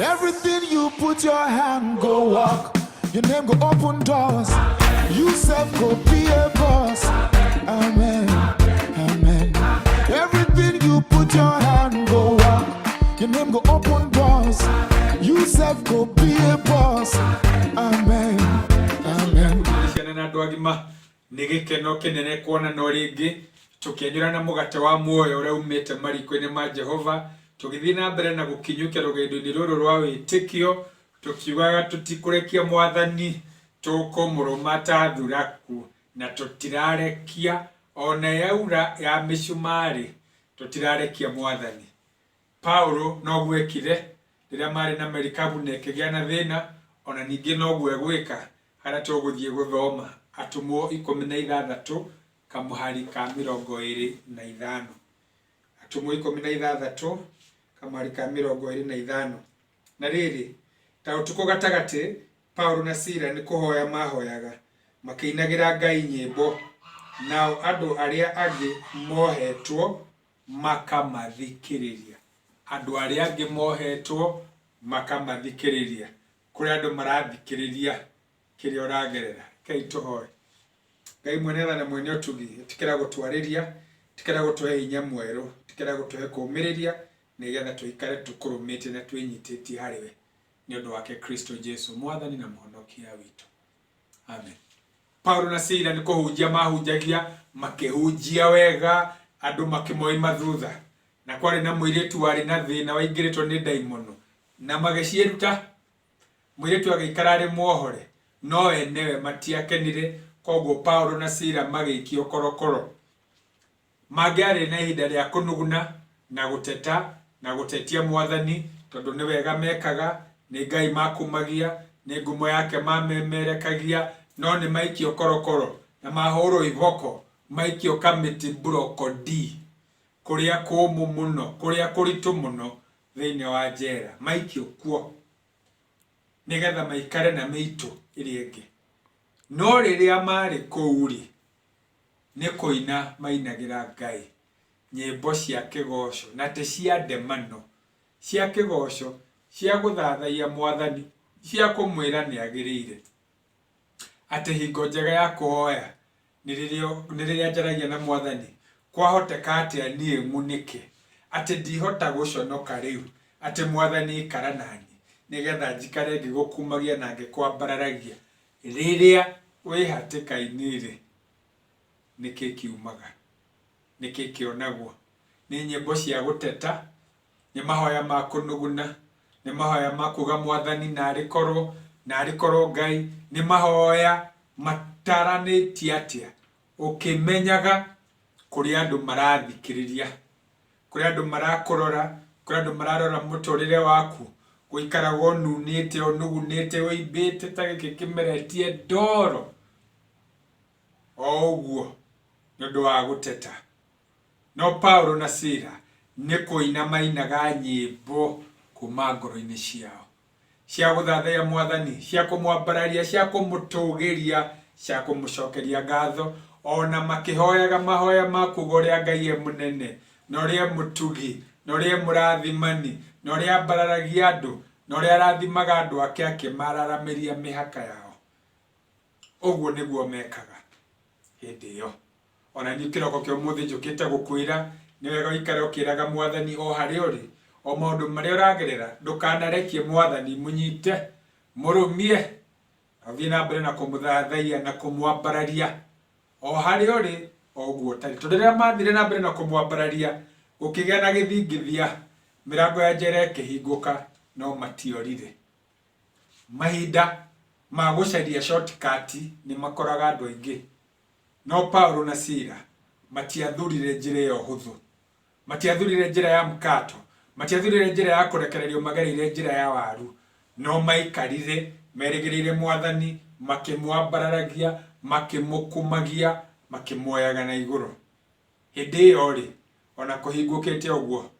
Everything you put your hand go walk. Your name go open doors. You self go be a boss. Amen. Amen. Everything you put your hand go walk. Your name go open doors. You self go be a boss. Amen. Amen. Nigikeno kinene kuona no ringi tukianyura na mugate wa muoyo uria umite mariko-ini ma Jehova tugithii na mbere na gukinyukia rugendo-ini ruru rwa witikio tukiugaga tutikurekia mwathani tukumurumata thuraku na tutirarekia ona yaura ya mishumari tutirarekia mwathani. Paulo no gwekire riria mari na merikabu nekigia na thina ona ningi no gwegwika haria tuguthie guthoma Atumwo 16 kamuhari ka 25. Atumwo 16 kamuhari ka 25. Na riri ta utuko gatagati Paulo na Sila ni kuhoya mahoyaga makinagira Ngai nyimbo nao andu aria angi mohetwo makamathikiriria. Andu aria angi mohetwo makamathikiriria. Kuri andu marathikiriria kiria uragerera Kai tuhoe. Ngai mwenetha na mwene utugi tikira gutwariria tikira gutuhe hinya mweru tikira gutuhe kumiriria nigetha tuikare tukurumite na twinyititi hariwe ni undu wake Kristo Jesu mwathani na muhonokia witu. Amen. Paulo na Sila ni kuhunjia mahunjagia makihunjia wega andu makimoi mathutha na kwari na mwiritu wari na thina waingiritwo ni daimono na magicieruta mwiritu agikara ari muohore no enewe matiakenire koguo Paulo na Sila magikio korokoro magari na ihinda ria kunuguna na guteta na gutetia mwathani tondu ni wega mekaga ni Ngai makumagia ni ngumo yake mamemerekagia no ni maikio korokoro na mahoro iboko maikio kamiti brokodi kuria kumu muno kuria kuritu muno thiini wa njera maikio kuo nigetha maikare na miito iri ingi no riria mari kuuri ni kuina mainagira Ngai nyimbo cia kigosho na te cia ndemano cia kigosho cia guthathaia mwathani cia kumwira ni agirire ate hingo njega ya kuhoya ni riria njaragia na mwathani kwahoteka atia nie munike ate ndihota guconoka riu ate mwathani ikara nani nigetha njikare ngigukumagia na ngikwambararagia riria wi hatikaini ri niki kiumaga niki kionagwo ni nyimbo cia guteta ni mahoya ma kunuguna ni mahoya ma kuga mwathani na arikorwo Ngai ni mahoya mataranitie atia ukimenyaga kuri andu marathikiriria kuri andu marakurora kuri andu mararora muturire waku guikara wonunite onugunite wimbite ta giki kimeretie ndoro oguo nundu wa guteta. No Paulo na Sila ni kuina mainaga nyimbo kuma ngoro-ini ciao cia guthathaiya mwathani cia kumwambararia cia kumutugiria cia kumucokeria ngatho ona makihoyaga mahoya ma kuga uria Ngai e munene na uria mutugi na uria murathimani na uria ambararagia andu na uria arathimaga andu ake akimararamiria mihaka yao. Uguo niguo mekaga hindi iyo. Ona ni kiroko kio muthi njukite gukwira ni wega uikare ukiraga mwathani o hari uri o maundu maria uragerera ndukanarekie mwathani munyite murumie athie na mbere na kumuthathaia na kumwambararia o hari uri oguo tari tudira mathire na mbere na kumwambararia ukigia na githingithia mirango ya njera ikihinguka no matiorire. Mahinda ma gucaria shortcut ni makoraga andu aingi no Paulo na Sila matiathurire njira iyo huthu matiathurire njira ya mkato matiathurire njira ya kurekererio magereire njira ya waru no maikarire merigirire mwathani makimwambararagia makimukumagia makimwoyaga na iguru. Hindi iyo ri ona kuhingukite uguo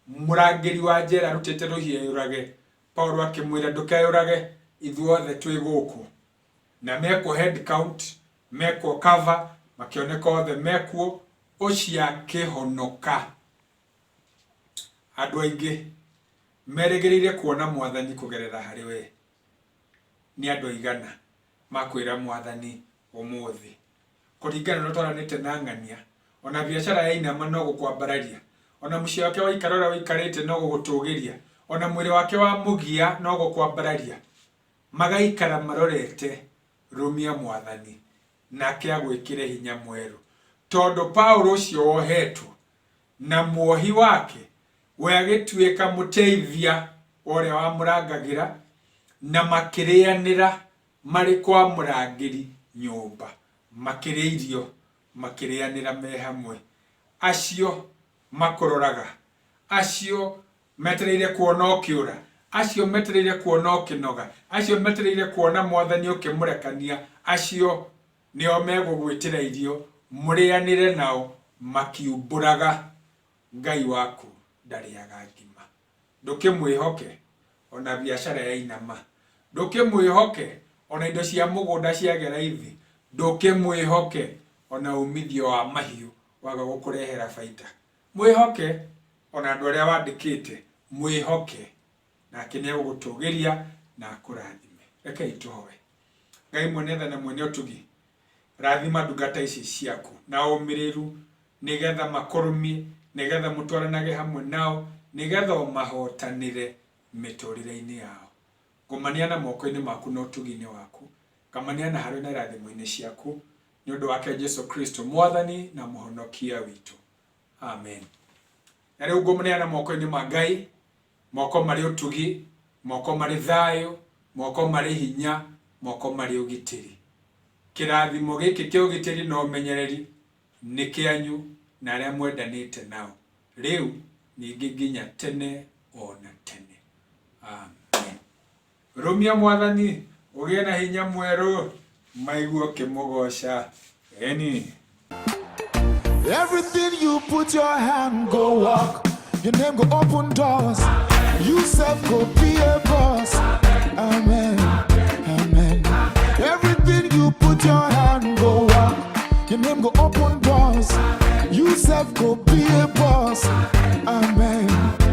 murangiri wa njera rutite ruhie yurage Paulo akimwira ndukayurage ithuothe twi guku na meko head count meko cover makioneka othe mekuo ucia kihonoka. Andu aingi meregereire kuona mwathani kugerera hari we ni andu igana makwira mwathani umuthi kuringana na twaranite na ng'ania ona biashara ya Inama no gukwambararia ona muciĩ wake wa ikarora wikarite no gugutugiria ona mwiri wake wa mugia no gukwambararia magaikara marorete rumia mwathani nake agwikire hinya mweru tondu Paulo ucio wohetwo na muohi wake we agituika muteithia uria wa murangagira na makirianira mari kwa murangiri nyumba makiria irio makirianira me hamwe acio makororaga acio metereire kuona ukiura acio metereire kuona ukinoga acio metereire kuona mwathani ukimurekania acio nio megugwitira irio murianire nao makiumburaga Ngai waku ndariaga ngima ndukimwihoke ona biashara ya Inama ndukimwihoke ona indo cia mugunda ciagera ithi ndukimwihoke ona umithio wa mahiu waga gukurehera faida mwihoke ona andu aria wandikite mwihoke nake ni gugutugiria na akurathime reke ituhoe Ngai mwene tha na mwene utugi rathima ndungata ici ciaku na umiriru nigetha makorumie nigetha mutwaranage hamwe nao nigetha mahotanire miturire-ini yao ngumania moko-ini maku na utugi-ini waku ngamania na harĩ na irathimo-ini ciaku ni undu wake Jesu Kristo mwathani na muhonokia witu amen. Na riu ngumania moko-ini ma Ngai moko mari utugi moko mari thayo moko mari hinya moko mari ugitiri kirathimo giki kia ugitiri na umenyereri ni kianyu na aria mwendanite nao riu ningi nginya tene ona tene amen. Rumia mwathani ugie na hinya mweru maiguo kimugoca eni. Everything you put your hand go walk, your name go open doors, you self go be a boss, amen, amen. Everything you put your hand go walk, your name go open doors, you self go be a boss, amen.